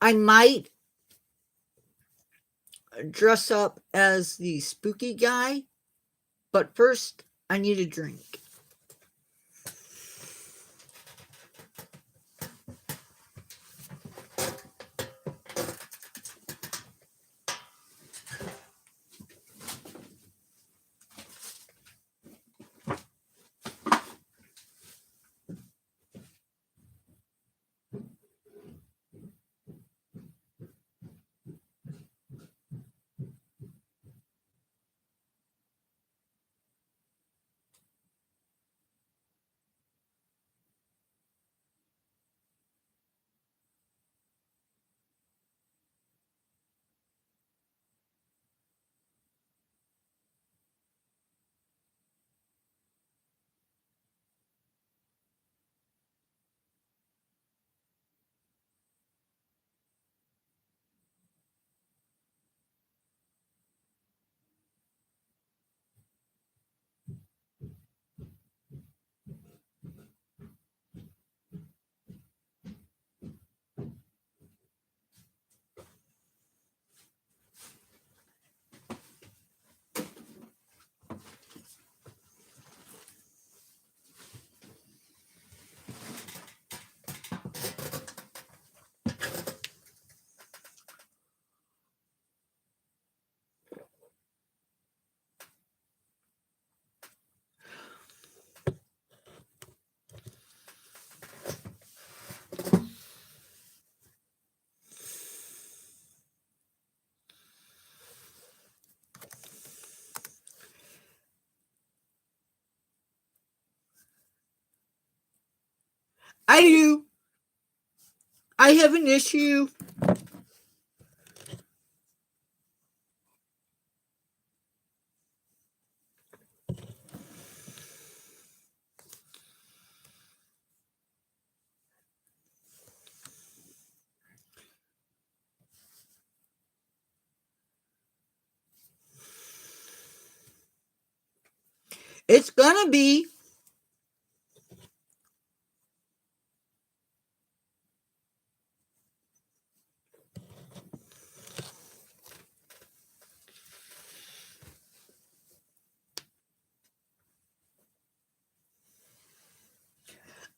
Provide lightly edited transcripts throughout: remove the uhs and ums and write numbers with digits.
I might dress up as the spooky guy, but first I need a drink. I do. I have an issue. It's gonna be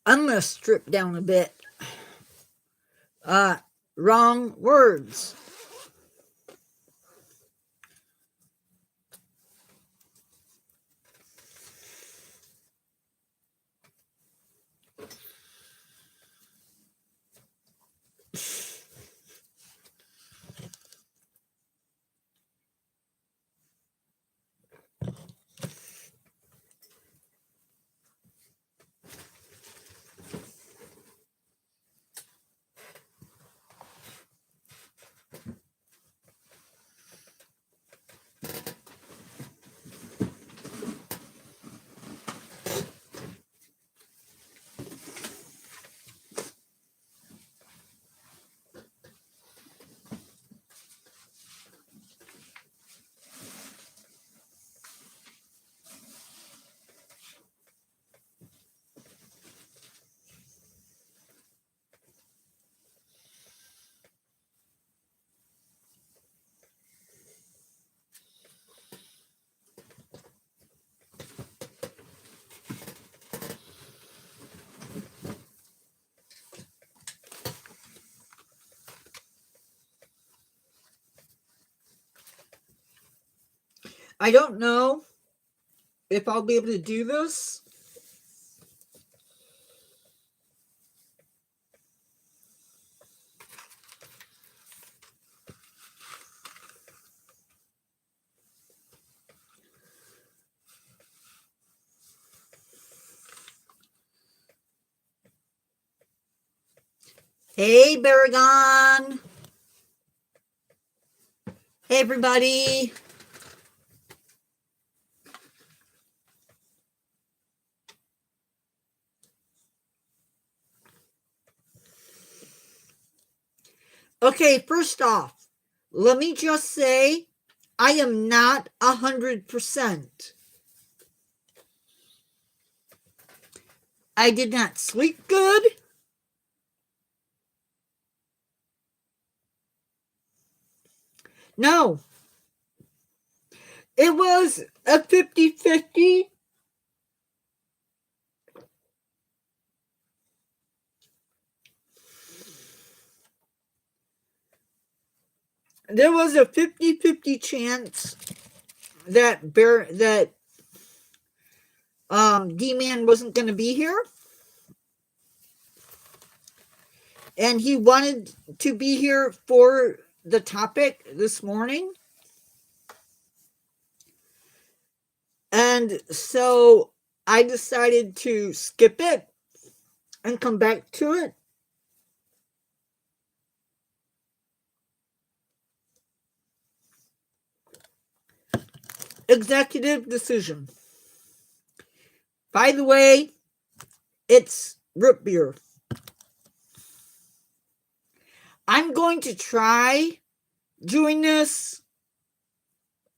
I'm gonna strip down a bit. Wrong words. I don't know if I'll be able to do this. Hey, Baragon. Hey, everybody. Okay, first off, let me just say I am not 100%. I did not sleep good. No. It was a 50-50. There was a 50-50 chance that D-Man wasn't going to be here. And he wanted to be here for the topic this morning. And so I decided to skip it and come back to it. Executive decision. By the way, it's root beer. I'm going to try doing this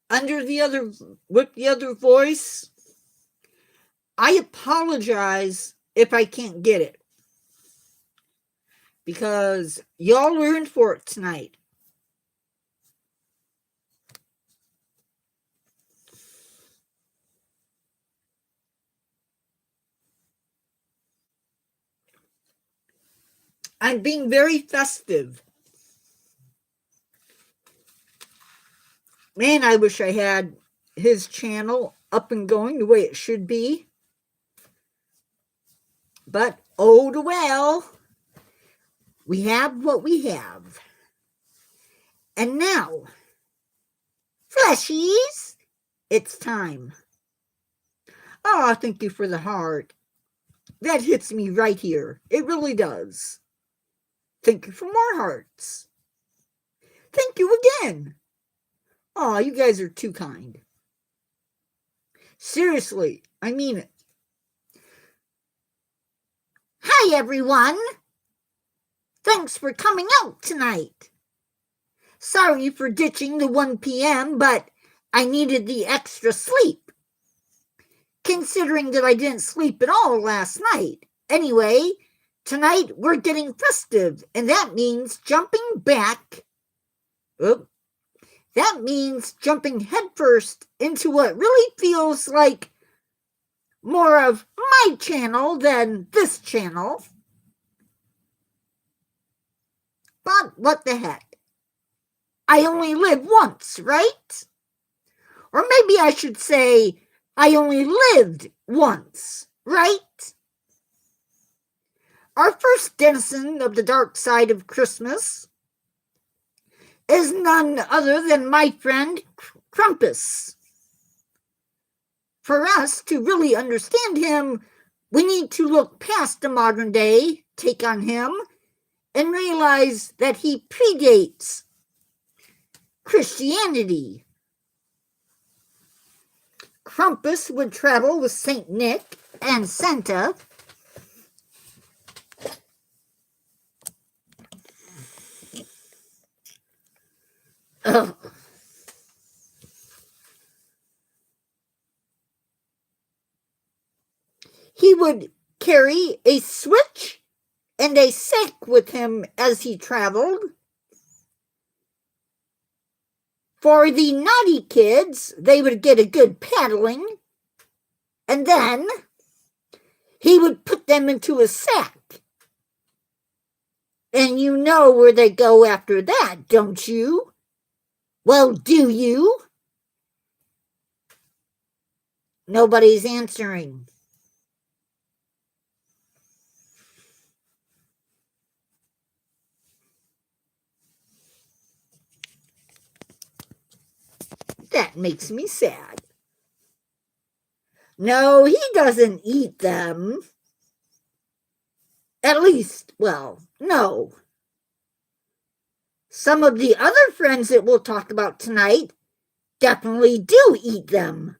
with the other voice. I apologize if I can't get it, because y'all are in for it tonight. I'm being very festive. Man, I wish I had his channel up and going the way it should be. But oh well, we have what we have. And now, fleshies, it's time. Oh, thank you for the heart. That hits me right here. It really does. Thank you for more hearts. Thank you again. Oh, you guys are too kind. Seriously, I mean it. Hi, everyone. Thanks for coming out tonight. Sorry for ditching the 1 p.m., but I needed the extra sleep, considering that I didn't sleep at all last night. Anyway, tonight we're getting festive, and that means jumping back. That means jumping headfirst into what really feels like more of my channel than this channel. But what the heck? I only live once, right? Or maybe I should say, I only lived once, right? Our first denizen of the dark side of Christmas is none other than my friend Krampus. For us to really understand him, we need to look past the modern day take on him and realize that he predates Christianity. Krampus would travel with Saint Nick and Santa. He would carry a switch and a sack with him as he traveled. For the naughty kids, they would get a good paddling, and then he would put them into a sack. And you know where they go after that, don't you? Well, do you? Nobody's answering. That makes me sad. No, he doesn't eat them. At least, well, no. Some of the other friends that we'll talk about tonight definitely do eat them.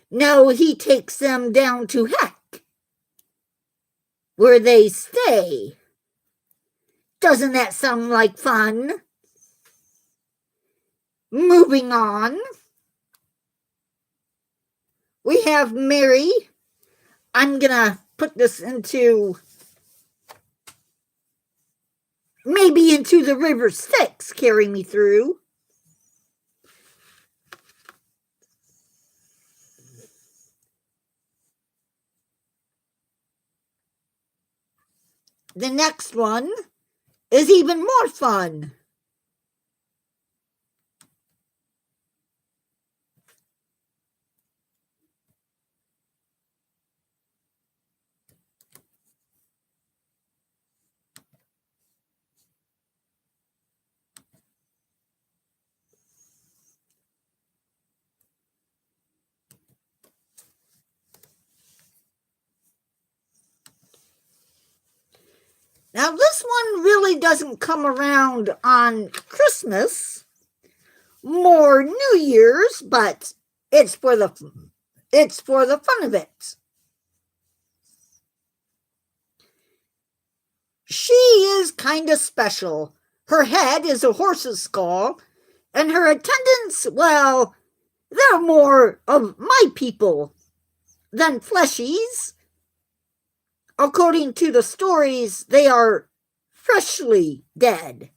No, he takes them down to heck, where they stay. Doesn't that sound like fun? Moving on. We have Mary. I'm gonna put this into Maybe into the river Styx carry me through. The next one is even more fun. Now, this one really doesn't come around on Christmas, more New Year's, but it's for the fun of it. She is kind of special. Her head is a horse's skull, and her attendants, well, they're more of my people than fleshies. According to the stories, they are freshly dead.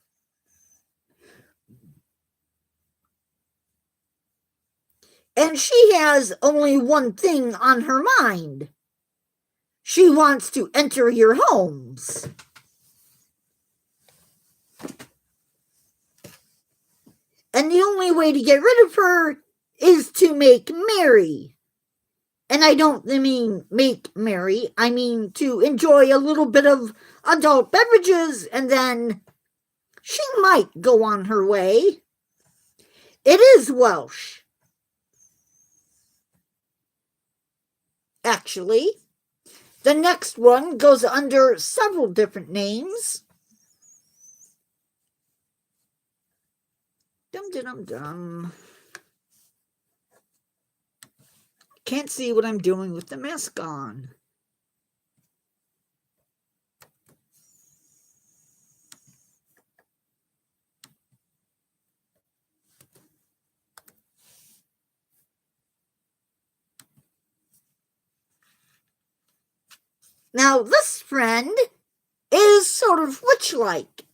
And she has only one thing on her mind. She wants to enter your homes. And the only way to get rid of her is to make merry. And I don't mean make merry, I mean to enjoy a little bit of adult beverages, and then she might go on her way. It is Welsh. Actually, the next one goes under several different names. Dum-dum-dum. Can't see what I'm doing with the mask on. Now, this friend is sort of witch-like,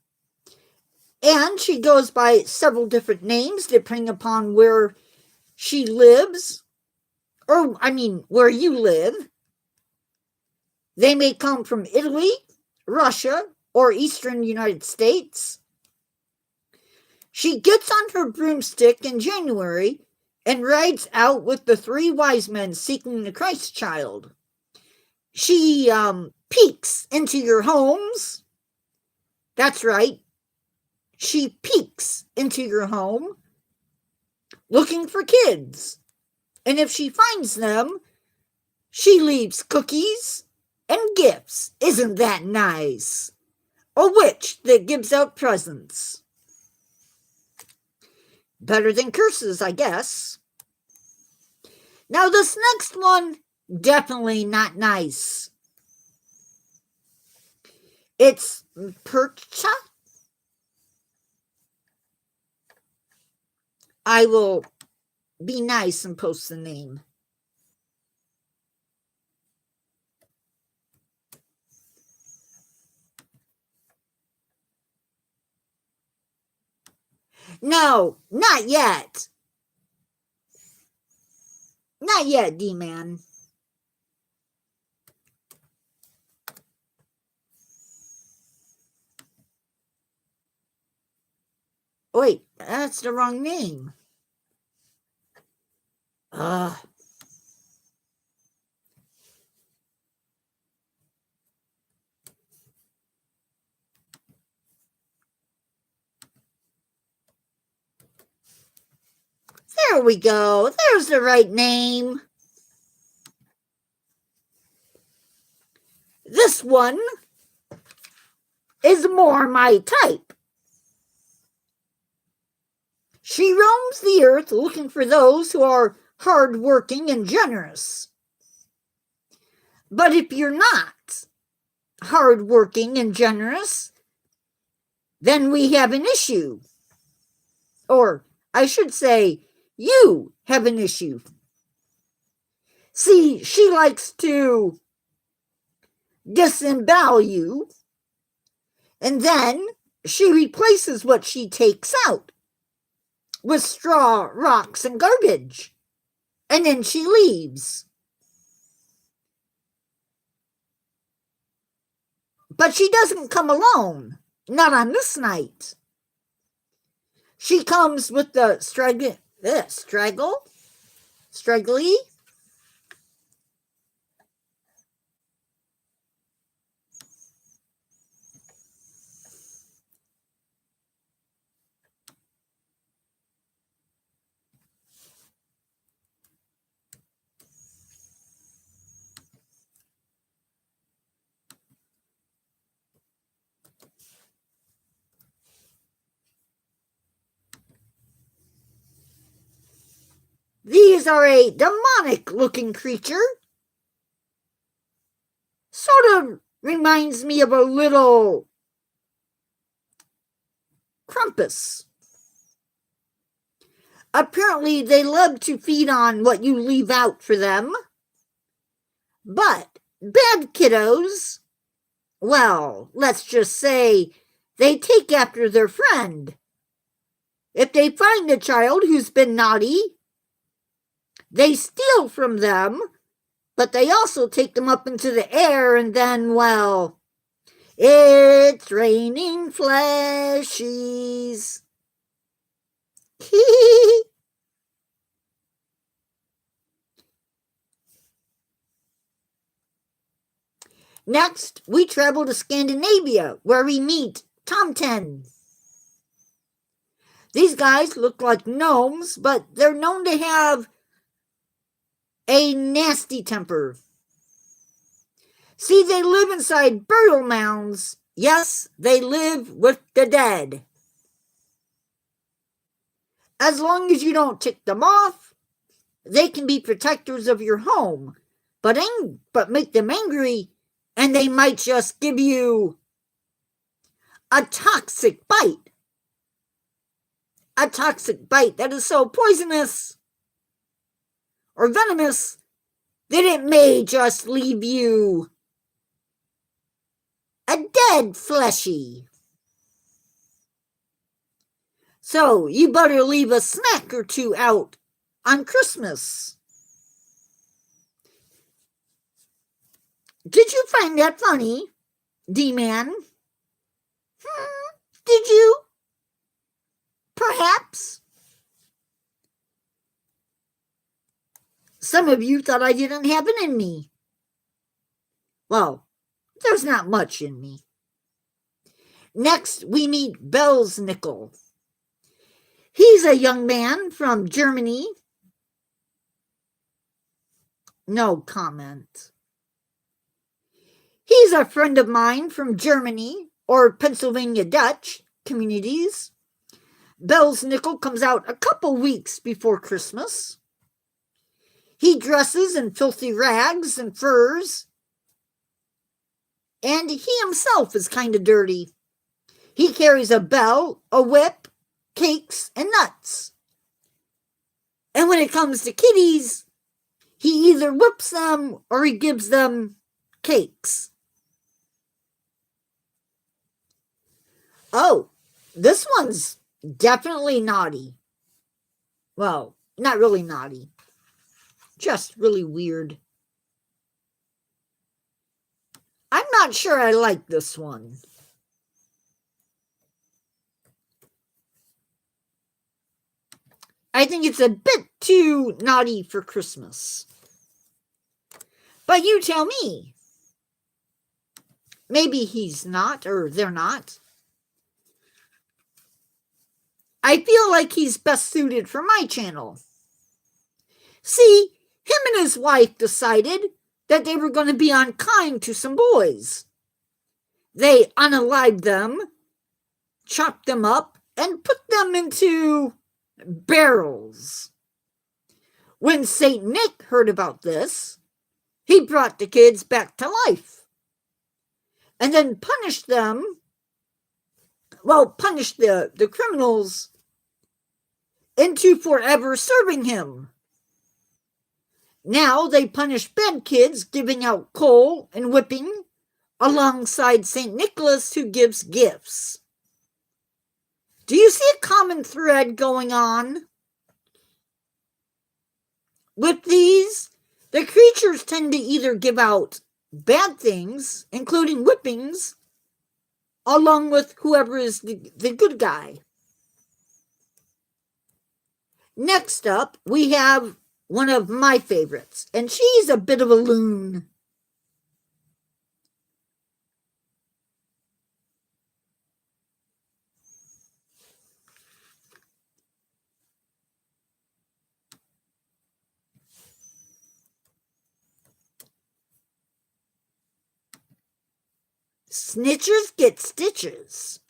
and she goes by several different names depending upon where she lives, or I mean, where you live. They may come from Italy, Russia, or Eastern United States. She gets on her broomstick in January and rides out with the 3 wise men seeking the Christ child. She peeks into your homes. That's right. She peeks into your home looking for kids. And if she finds them, she leaves cookies and gifts. Isn't that nice? A witch that gives out presents. Better than curses, I guess. Now, this next one, definitely not nice. It's Percha. I will be nice and post the name. No, not yet. Not yet, D-Man. Wait, that's the wrong name. There we go. There's the right name. This one is more my type. She roams the earth looking for those who are hardworking and generous. But if you're not hardworking and generous, then we have an issue. Or I should say, you have an issue. See, she likes to disembowel you, and then she replaces what she takes out with straw, rocks, and garbage. And then she leaves. But she doesn't come alone. Not on this night. She comes with the straggly. These are a demonic-looking creature. Sort of reminds me of a little Krampus. Apparently, they love to feed on what you leave out for them. But bad kiddos, well, let's just say they take after their friend. If they find a child who's been naughty, they steal from them, but they also take them up into the air and then, well, it's raining fleshies. Next, we travel to Scandinavia, where we meet Tomten. These guys look like gnomes, but they're known to have a nasty temper. See, they live inside burial mounds. Yes, they live with the dead. As long as you don't tick them off, they can be protectors of your home, but make them angry, and they might just give you a toxic bite. A toxic bite that is so poisonous or venomous that it may just leave you a dead fleshy. So you better leave a snack or two out on Christmas. Did you find that funny, D-Man? Did you? Perhaps. Some of you thought I didn't have it in me. Well, there's not much in me. Next, we meet Belsnickel. He's a young man from Germany. No comment. He's a friend of mine from Germany or Pennsylvania Dutch communities. Belsnickel comes out a couple weeks before Christmas. He dresses in filthy rags and furs, and he himself is kind of dirty. He carries a bell, a whip, cakes, and nuts. And when it comes to kitties, he either whips them or he gives them cakes. Oh, this one's definitely naughty. Well, not really naughty. Just really weird. I'm not sure I like this one. I think it's a bit too naughty for Christmas. But you tell me. Maybe he's not, or they're not. I feel like he's best suited for my channel. See, him and his wife decided that they were going to be unkind to some boys. They unalived them, chopped them up, and put them into barrels. When Saint Nick heard about this, he brought the kids back to life and then punished them, punished the criminals into forever serving him. Now they punish bad kids, giving out coal and whipping alongside St. Nicholas, who gives gifts. Do you see a common thread going on? With these, the creatures tend to either give out bad things, including whippings, along with whoever is the good guy. Next up, we have one of my favorites, and she's a bit of a loon. Snitchers get stitches.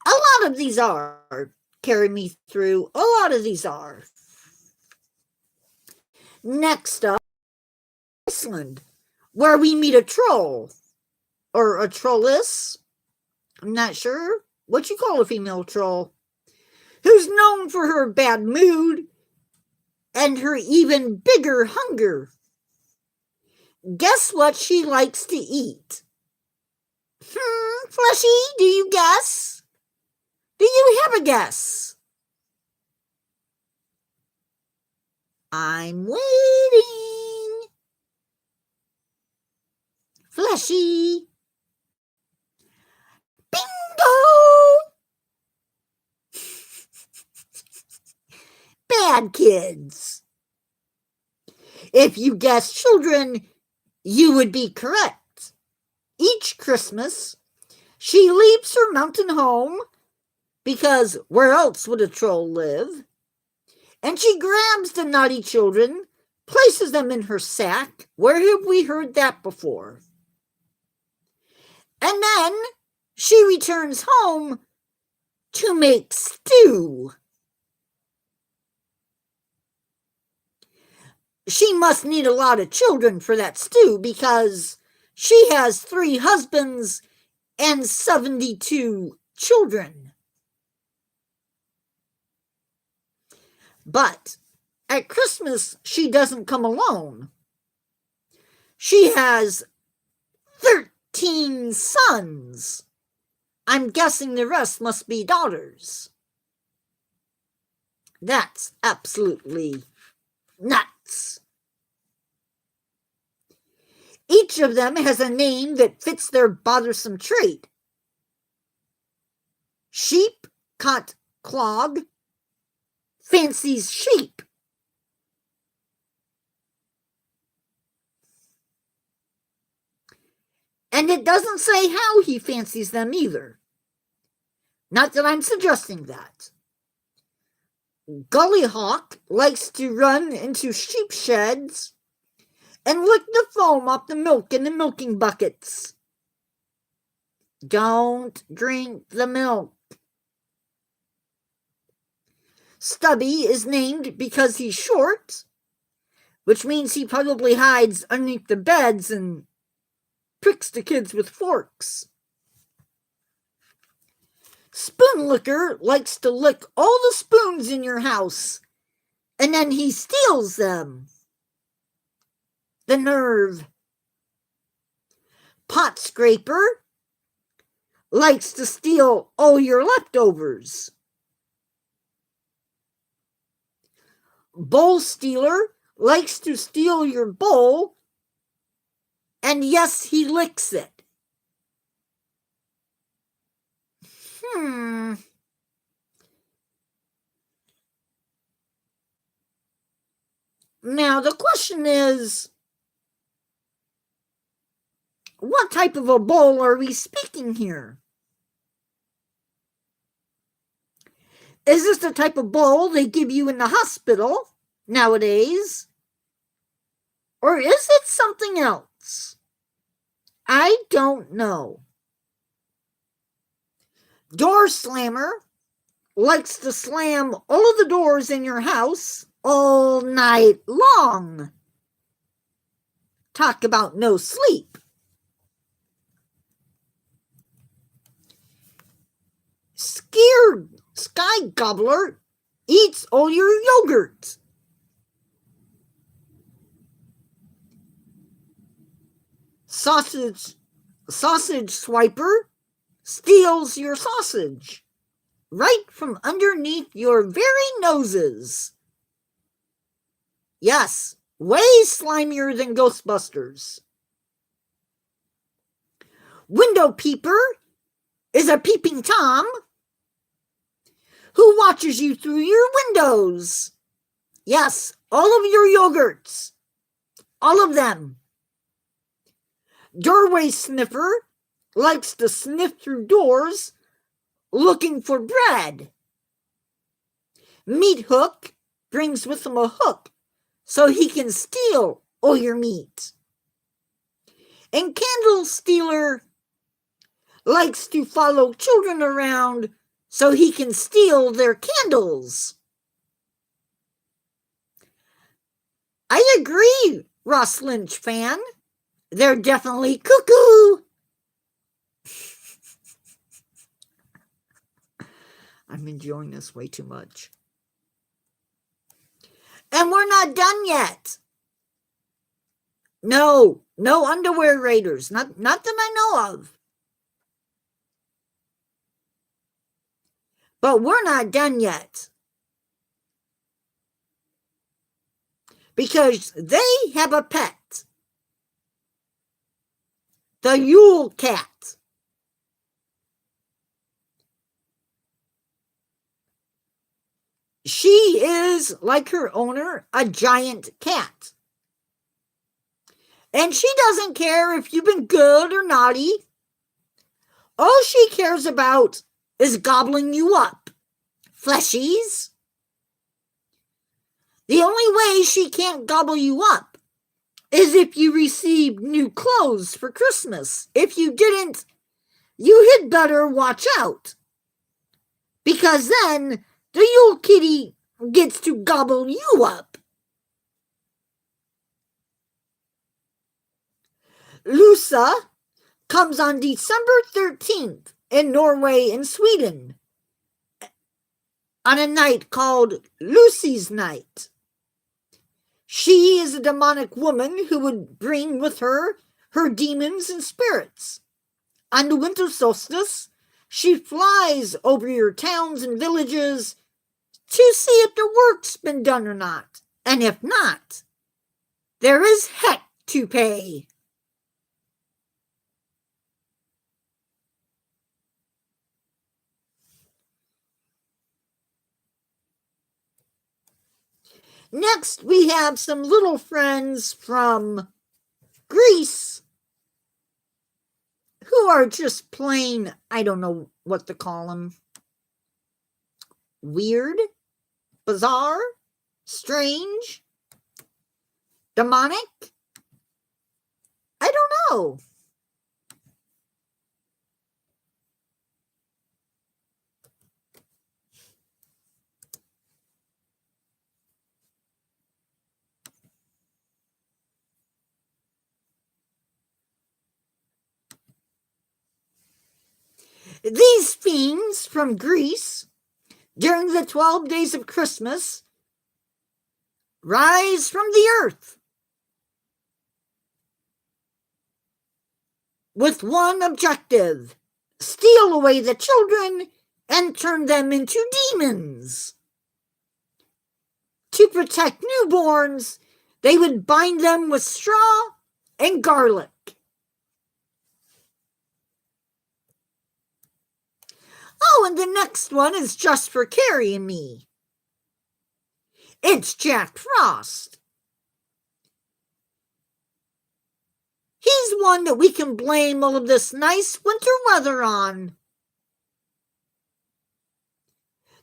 A lot of these are. Carry me through. A lot of these are. Next up, Iceland, where we meet a troll. Or a trolless. I'm not sure what you call a female troll. Who's known for her bad mood and her even bigger hunger. Guess what she likes to eat? Fleshy, do you guess? Do you have a guess? I'm waiting. Fleshy. Bingo! Bad kids. If you guessed children, you would be correct. Each Christmas, she leaves her mountain home, because where else would a troll live? And she grabs the naughty children, places them in her sack. Where have we heard that before? And then she returns home to make stew. She must need a lot of children for that stew, because she has 3 husbands and 72 children. But at Christmas, she doesn't come alone. She has 13 sons. I'm guessing the rest must be daughters. That's absolutely nuts. Each of them has a name that fits their bothersome trait. Sheep, Cut, Clog, fancies sheep. And it doesn't say how he fancies them either. Not that I'm suggesting that. Gullyhawk likes to run into sheep sheds and lick the foam off the milk in the milking buckets. Don't drink the milk. Stubby is named because he's short, which means he probably hides underneath the beds and pricks the kids with forks. Spoonlicker likes to lick all the spoons in your house, and then he steals them. The nerve. Pot Scraper likes to steal all your leftovers. Bowl Stealer likes to steal your bowl, and yes, he licks it. Now, the question is, what type of a bowl are we speaking here? Is this the type of bowl they give you in the hospital nowadays? Or is it something else? I don't know. Door Slammer likes to slam all of the doors in your house all night long. Talk about no sleep. Sky Gobbler eats all your yogurt. sausage swiper steals your sausage right from underneath your very noses. Yes, way slimier than Ghostbusters. Window peeper is a peeping Tom who watches you through your windows. Yes, all of your yogurts. All of them. Doorway sniffer likes to sniff through doors looking for bread. Meat hook brings with him a hook so he can steal all your meat. And candle stealer likes to follow children around so he can steal their candles. I agree, Ross Lynch fan. They're definitely cuckoo. I'm enjoying this way too much. And we're not done yet. No underwear raiders. Not that I know of. But we're not done yet. Because they have a pet. The Yule cat. She is, like her owner, a giant cat. And she doesn't care if you've been good or naughty. All she cares about is gobbling you up. Fleshies. The only way she can't gobble you up is if you received new clothes for Christmas. If you didn't, you had better watch out. Because then the Yule Kitty gets to gobble you up. Lusa comes on December 13th in Norway and Sweden on a night called Lucy's Night. She is a demonic woman who would bring with her demons and spirits. On the winter solstice, she flies over your towns and villages to see if the work's been done or not. And if not, there is heck to pay. Next, we have some little friends from Greece who are just plain, I don't know what to call them, weird, bizarre, strange, demonic. I don't know. These fiends from Greece, during the 12 days of Christmas, rise from the earth with one objective: steal away the children and turn them into demons. To protect newborns, they would bind them with straw and garlic. Oh, and the next one is just for Carrie and me. It's Jack Frost. He's one that we can blame all of this nice winter weather on.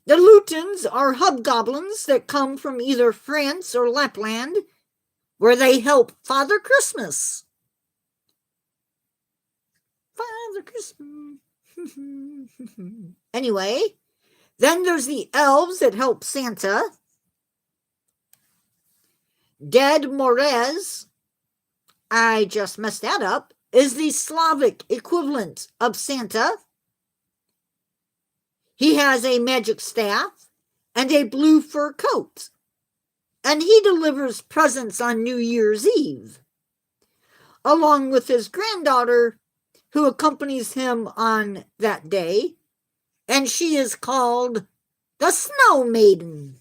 The Lutons are hobgoblins that come from either France or Lapland, where they help Father Christmas. Father Christmas. Anyway, then there's the elves that help Santa. Ded Mores, I just messed that up, is the Slavic equivalent of Santa. He has a magic staff and a blue fur coat, and he delivers presents on New Year's Eve. along with his granddaughter, who accompanies him on that day, and she is called the Snow Maiden.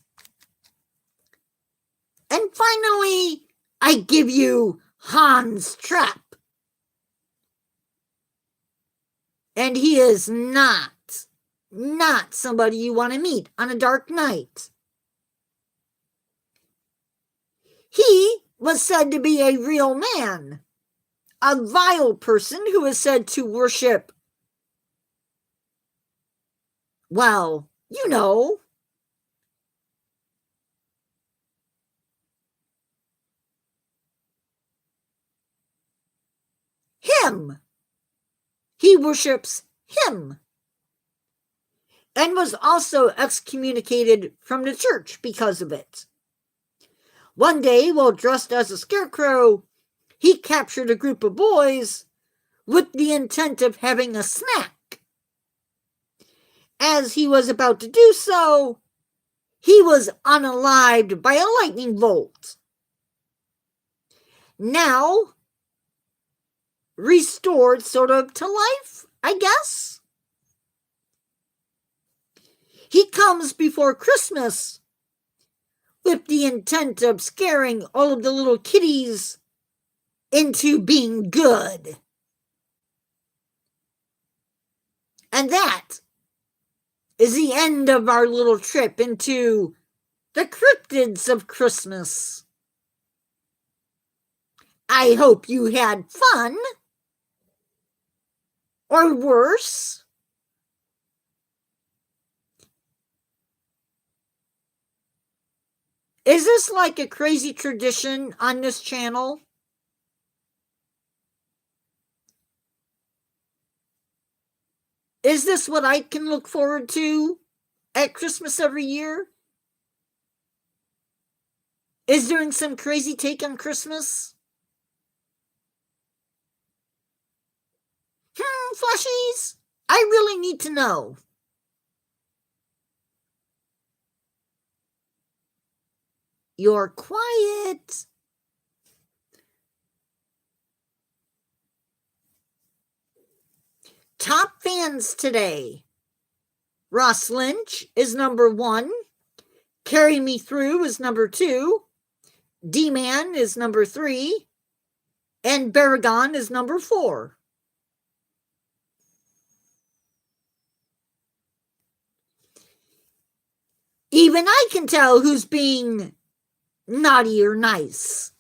And finally, I give you Hans Trapp. And he is not somebody you want to meet on a dark night. He was said to be a real man, a vile person who is said to worship, well, you know, him. He worships him. And was also excommunicated from the church because of it. One day, while dressed as a scarecrow, he captured a group of boys with the intent of having a snack. As he was about to do so, he was unalived by a lightning bolt. Now, restored sort of to life, I guess. He comes before Christmas with the intent of scaring all of the little kitties into being good. And that is the end of our little trip into the cryptids of Christmas. I hope you had fun, or worse. Is this like a crazy tradition on this channel? Is this what I can look forward to at Christmas every year? Is doing some crazy take on Christmas? Flushies, I really need to know. You're quiet. Top fans today. Ross Lynch is number 1. Carry Me Through is number 2. D-Man is number 3. And Baragon is number 4. Even I can tell who's being naughty or nice.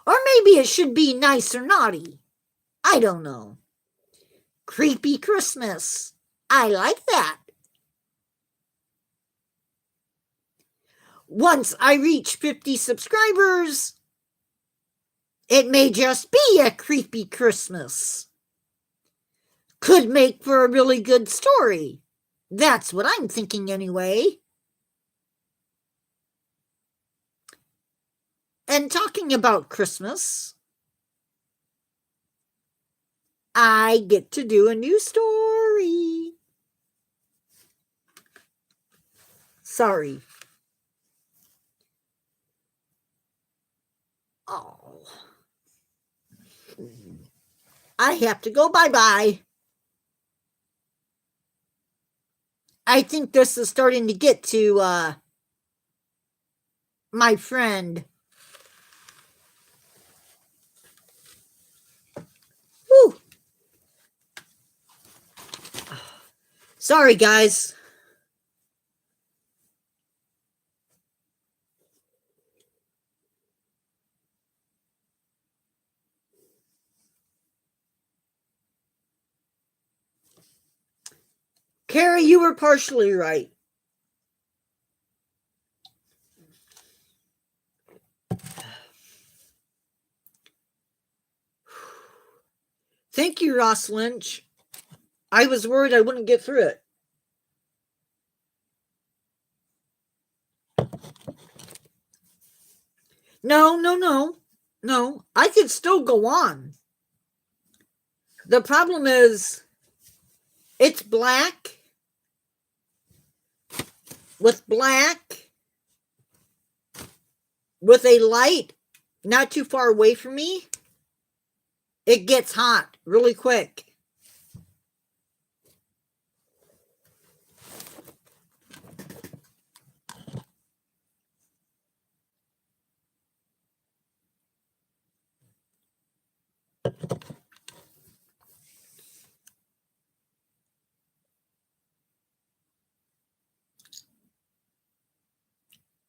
Or maybe it should be nice or naughty. I don't know. Creepy Christmas. I like that. Once I reach 50 subscribers, it may just be a creepy Christmas. Could make for a really good story. That's what I'm thinking anyway. And talking about Christmas, I get to do a new story. Sorry. Oh. I have to go bye-bye. I think this is starting to get to my friend. Whew. Sorry, guys. Carrie, you were partially right. Thank you, Ross Lynch. I was worried I wouldn't get through it. No. I could still go on. The problem is, it's black with black with a light not too far away from me, it gets hot really quick.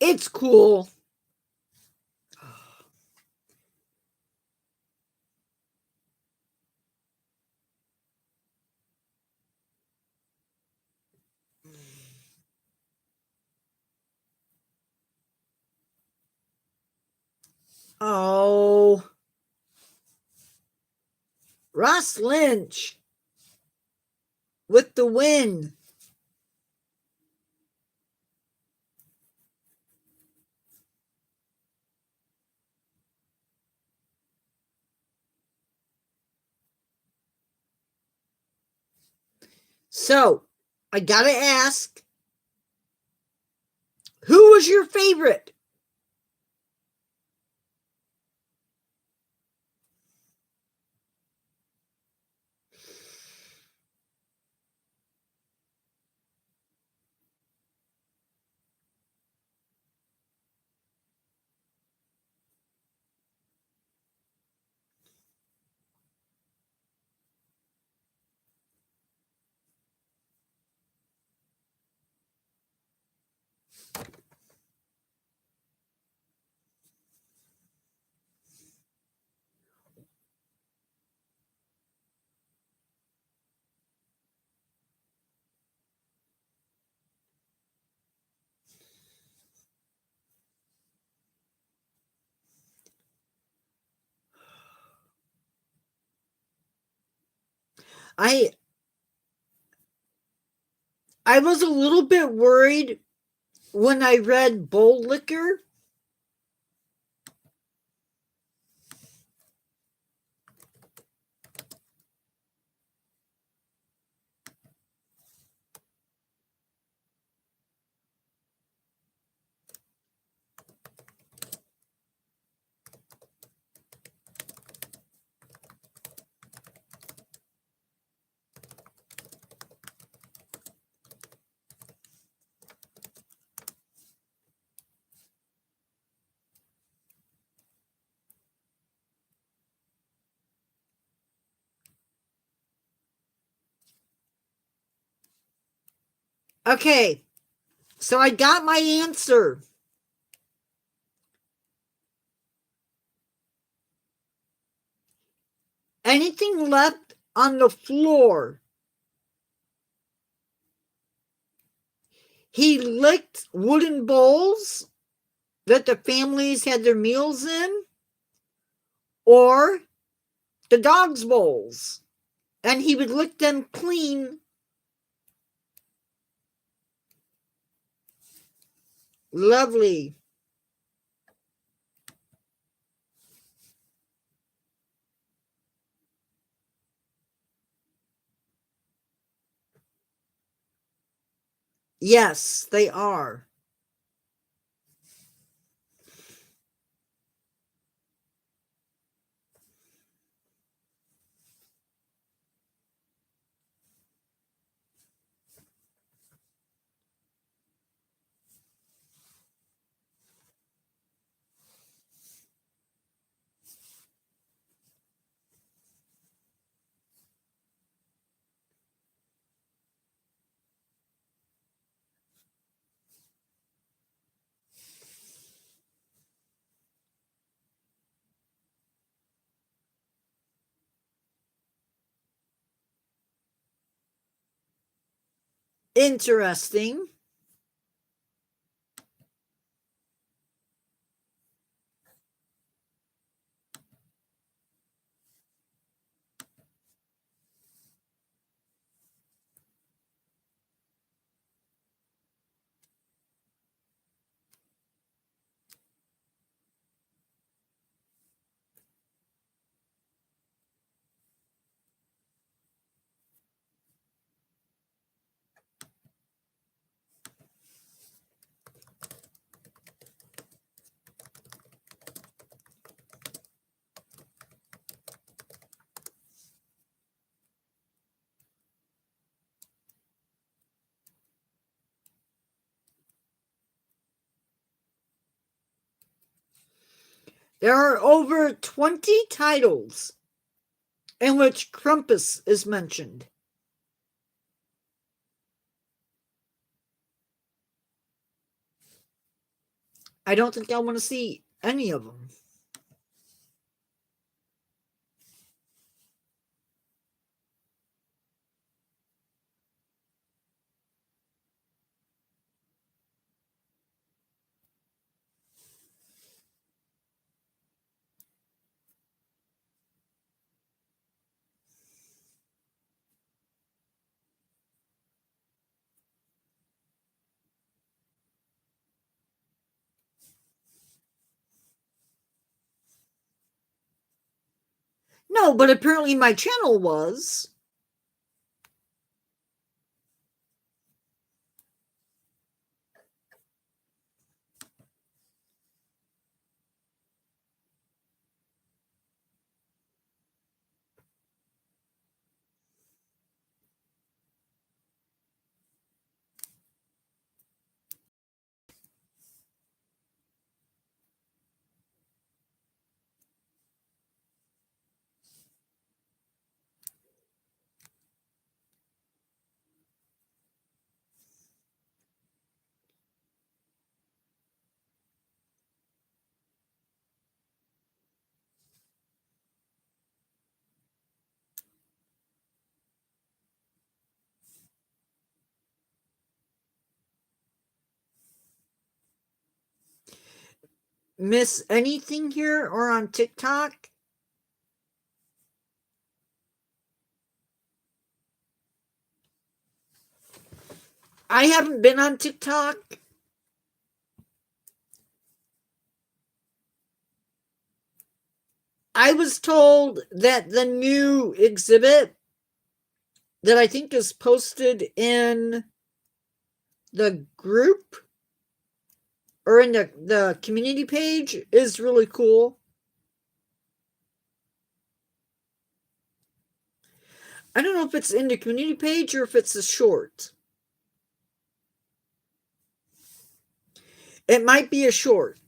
It's cool. Oh, Ross Lynch with the win. So, I gotta ask, who was your favorite? I was a little bit worried when I read Bowl Liquor. Okay, so I got my answer. Anything left on the floor? He licked wooden bowls that the families had their meals in, or the dog's bowls, and he would lick them clean. Lovely. Yes, they are. Interesting. There are over 20 titles in which Krampus is mentioned. I don't think I want to see any of them. No, but apparently my channel was. Miss anything here or on TikTok? I haven't been on TikTok. I was told that the new exhibit that I think is posted in the group or in the community page is really cool. I don't know if it's in the community page or if it's a short. It might be a short.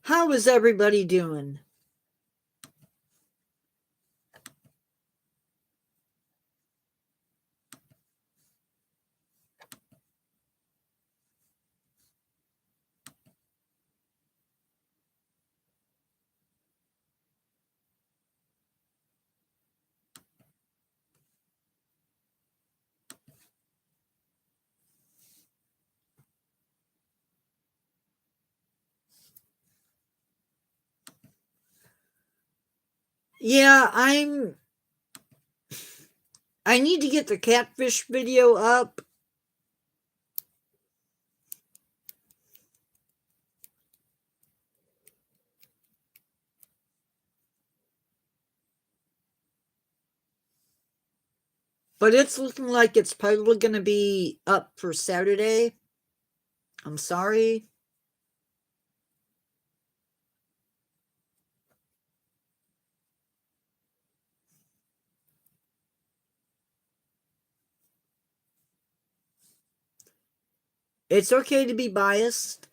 How is everybody doing? Yeah, I need to get the catfish video up. But it's looking like it's probably going to be up for Saturday. I'm sorry. It's okay to be biased.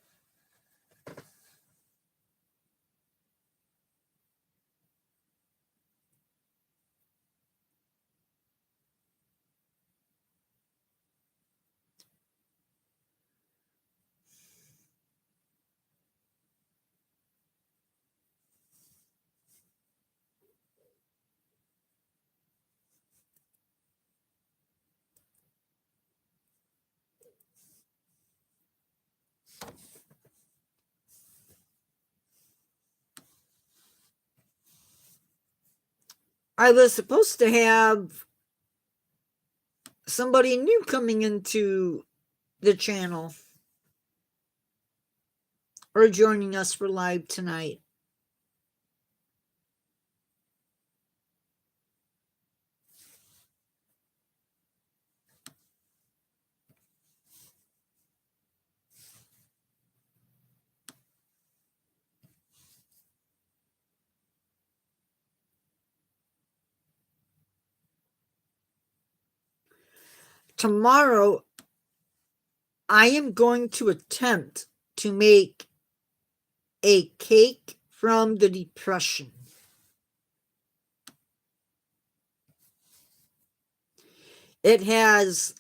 I was supposed to have somebody new coming into the channel or joining us for live tonight. Tomorrow, I am going to attempt to make a cake from the Depression. It has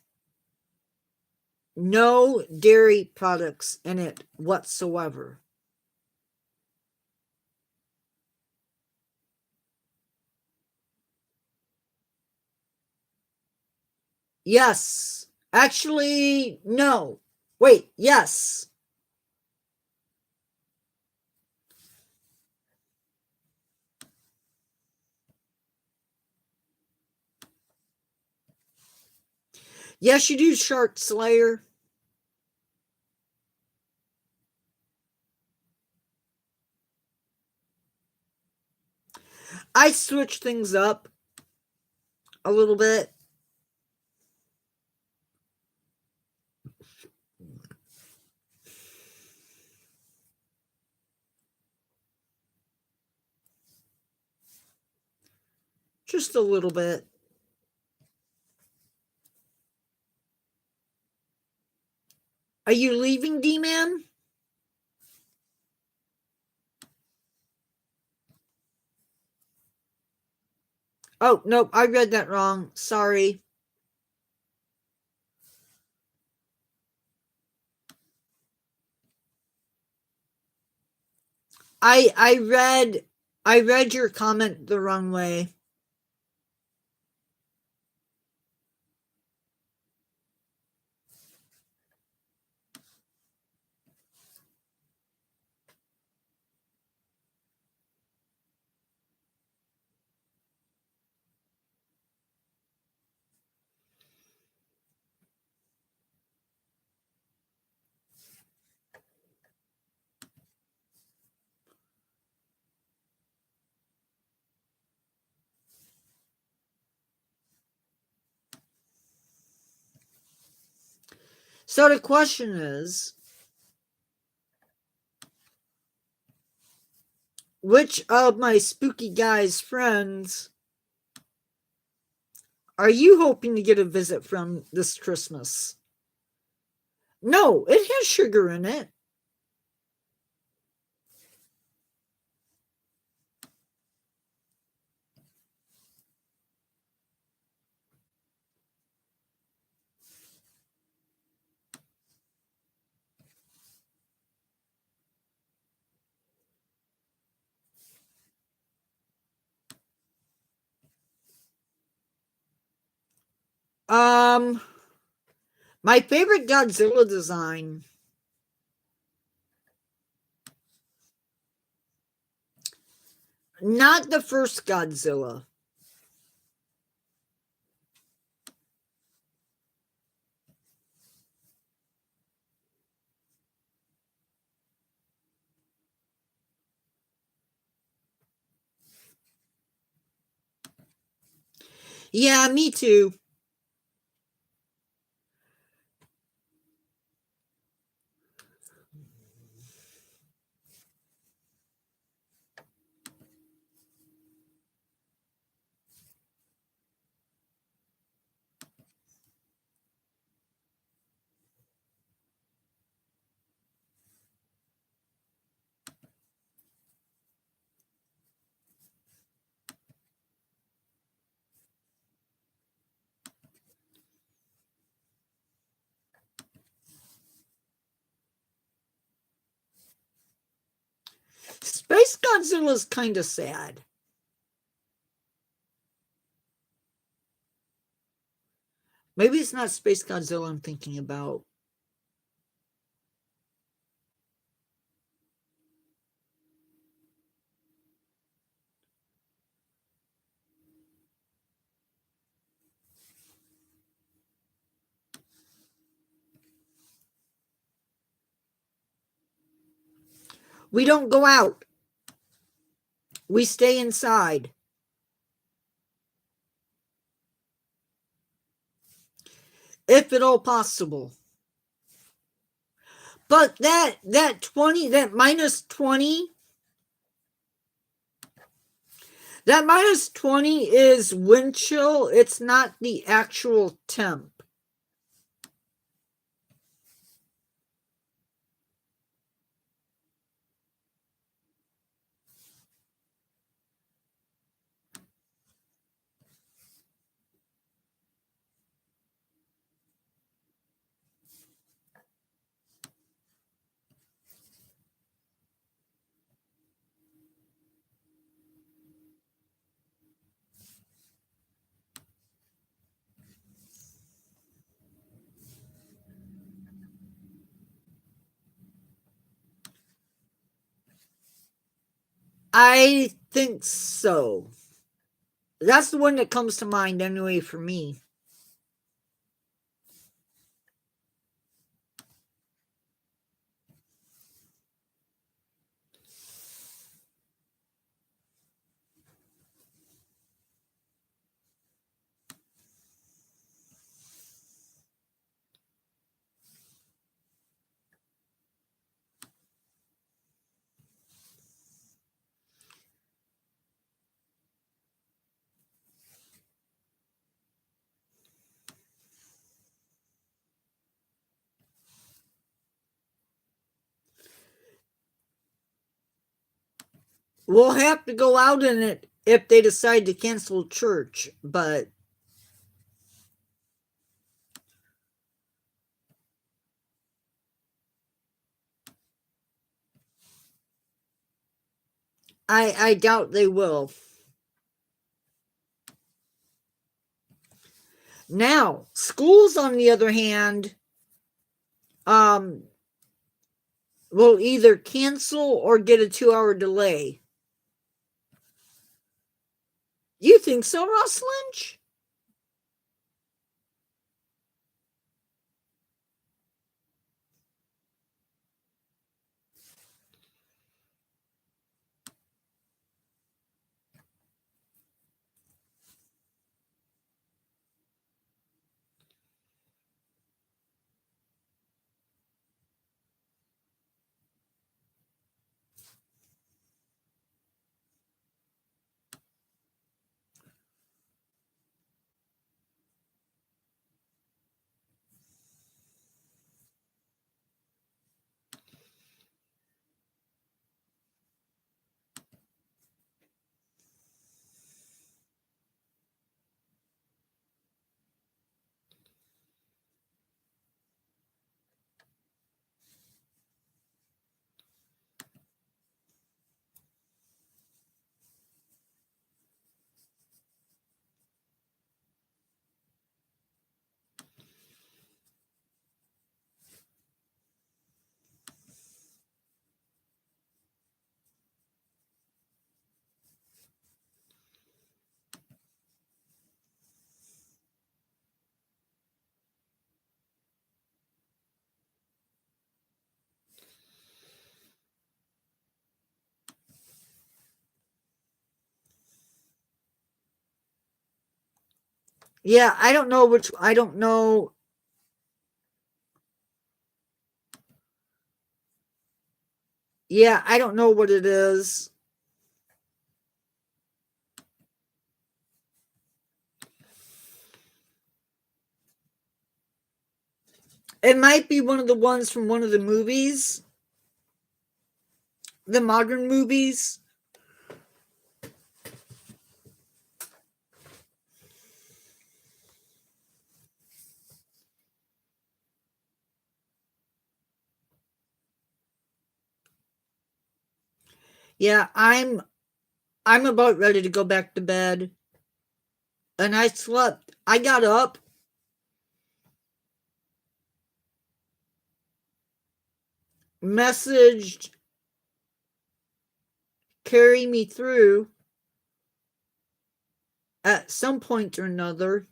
no dairy products in it whatsoever. Yes. Actually, no. Wait, yes. Yes, you do, Shark Slayer. I switch things up a little bit. Just a little bit. Are you leaving, D-Man? Oh, nope, I read that wrong. Sorry. I read your comment the wrong way. So the question is, which of my spooky guys friends are you hoping to get a visit from this Christmas? No, it has sugar in it. Um, my favorite Godzilla design. Not the first Godzilla. Yeah, me too. Godzilla's kind of sad. Maybe it's not Space Godzilla I'm thinking about. We don't go out. We stay inside. If at all possible. But that 20, that minus 20, that minus 20 is wind chill. It's not the actual temp. I think so. That's the one that comes to mind anyway for me. We'll have to go out in it if they decide to cancel church, but I doubt they will. Now, schools, on the other hand, will either cancel or get a 2-hour delay. You think so, Ross Lynch? Yeah, I don't know which. I don't know. Yeah, I don't know what it is. It might be one of the ones from one of the movies, the modern movies. Yeah, I'm about ready to go back to bed. And I slept. I got up. Messaged Carry Me Through at some point or another.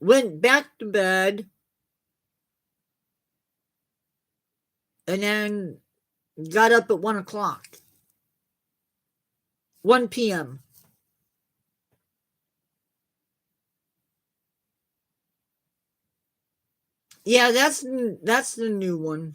Went back to bed. And then got up at 1 o'clock. 1 p.m. Yeah, that's the new one.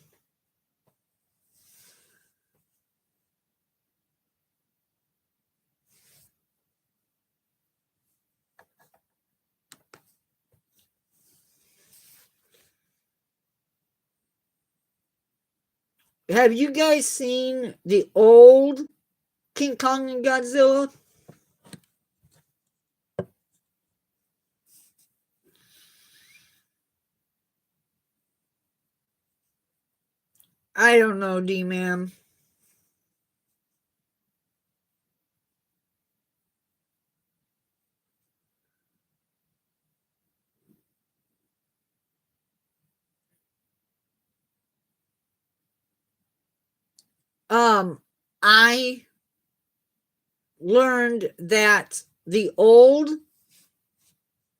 Have you guys seen the old King Kong and Godzilla? I don't know, D-Man. I learned that the old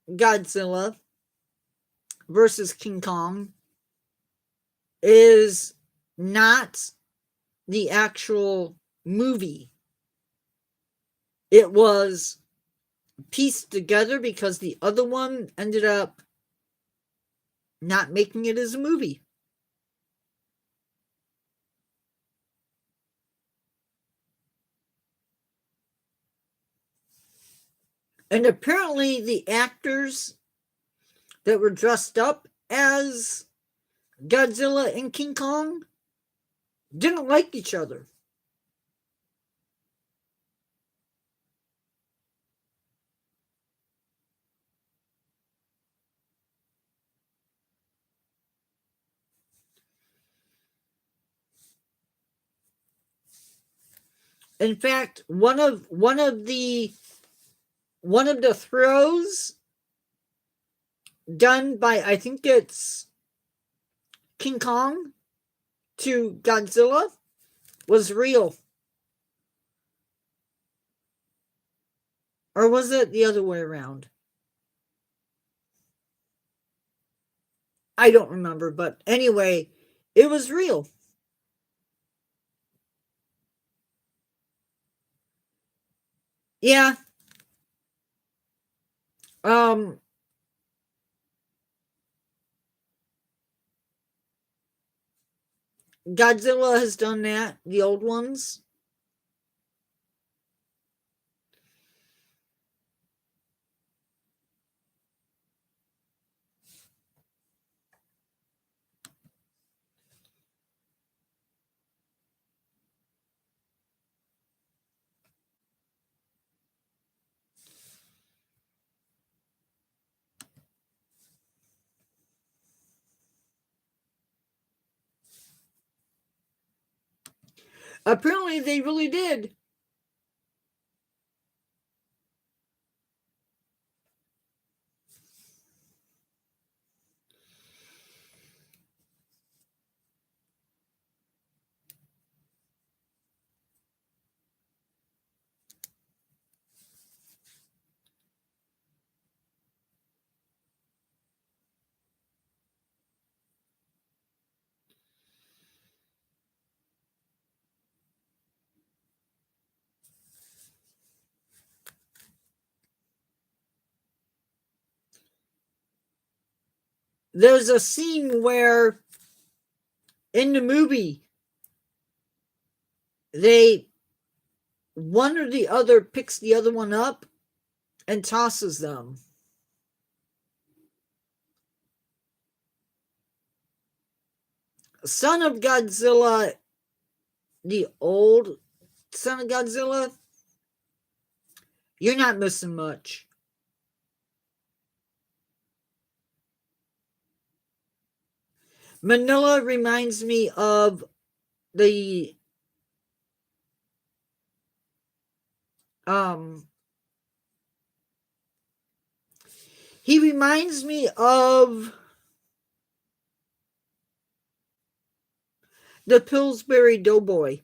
Godzilla versus King Kong is not the actual movie. It was pieced together because the other one ended up not making it as a movie. And apparently the actors that were dressed up as Godzilla and King Kong didn't like each other. In fact, one of the throws done by, I think it's King Kong to Godzilla, was real. Or was it the other way around? I don't remember, but anyway, it was real. Yeah. Um Godzilla has done that, the old ones. Apparently they really did. There's a scene where in the movie they one or the other picks the other one up and tosses them. Son of Godzilla, the old Son of Godzilla, you're not missing much. Manila reminds me of the um he reminds me of the Pillsbury Doughboy.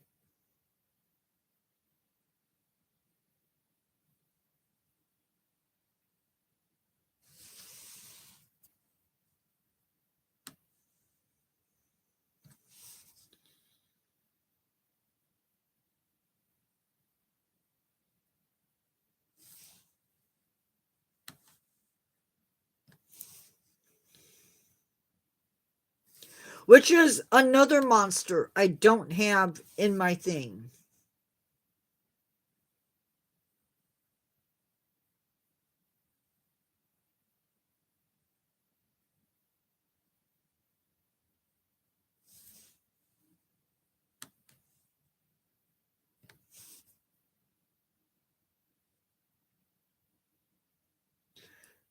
Which is another monster I don't have in my thing.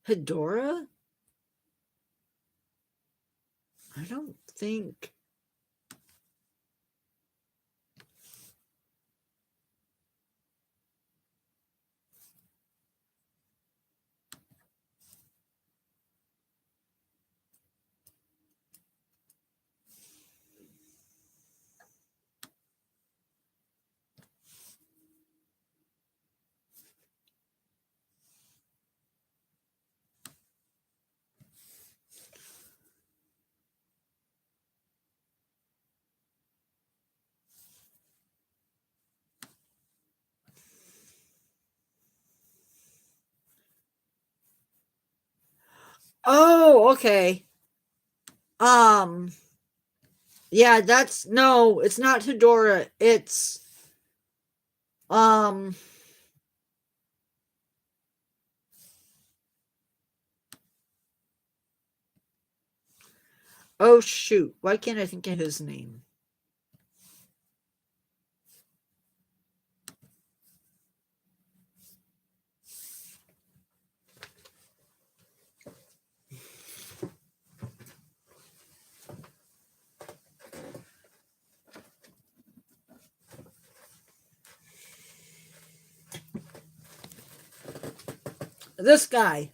Hedora? I don't think. Oh, okay. Um, yeah, that's no, it's not Hedora. It's um oh shoot. Why can't I think of his name? This guy.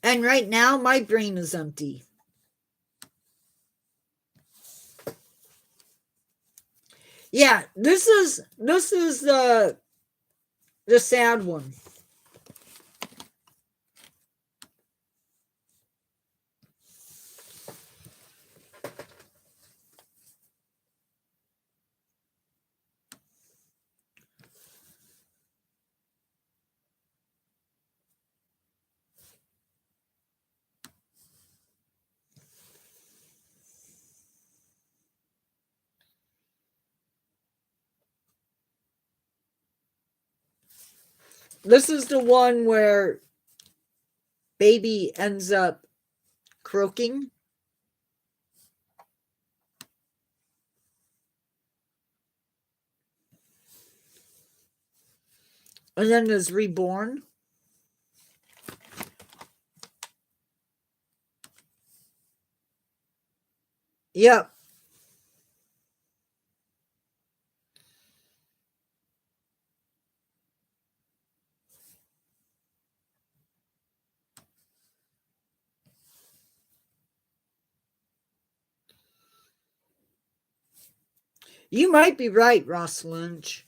And right now my brain is empty. Yeah, this is the sad one. This is the one where baby ends up croaking and then is reborn. Yep. You might be right, Ross Lynch.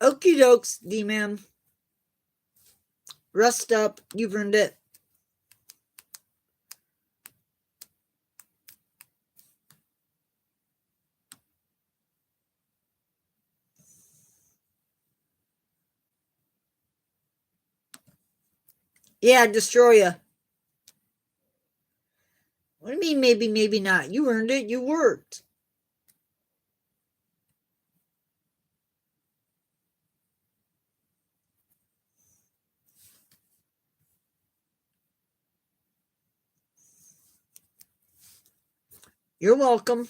Okie dokes, D-Man. Rest up. You've earned it. Yeah, destroy ya. What do you mean, maybe, maybe not? You earned it. You worked. You're welcome.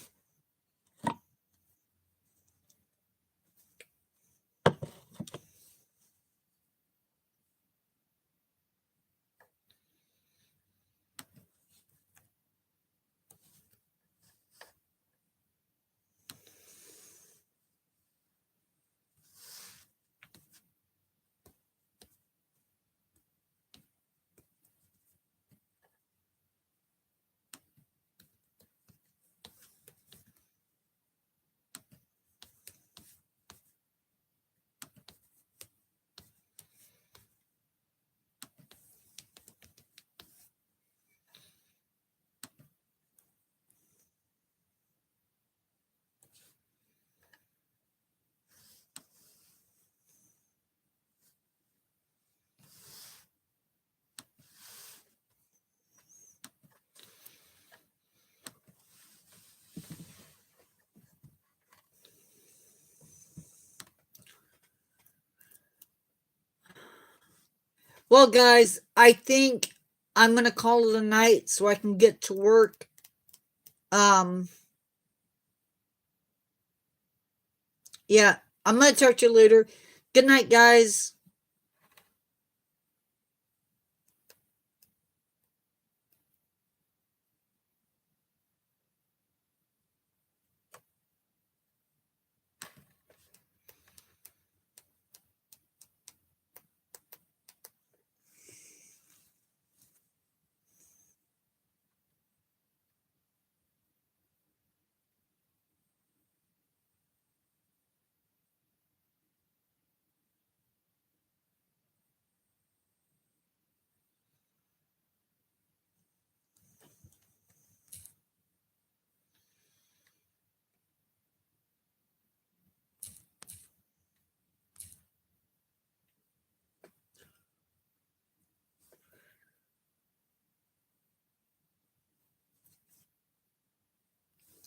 Well, guys, I think I'm going to call it a night so I can get to work. Yeah, I'm going to talk to you later. Good night, guys.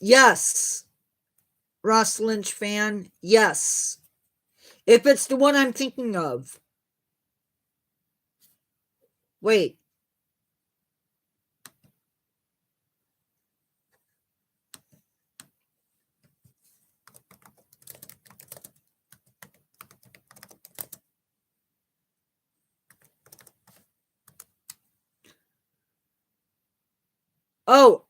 Yes. Ross Lynch fan. Yes. If it's the one I'm thinking of. Wait. Oh.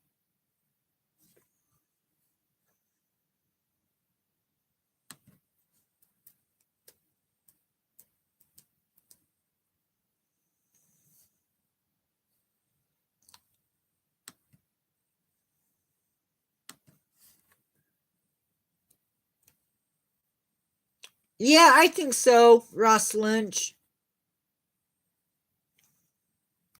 Yeah, I think so, Ross Lynch.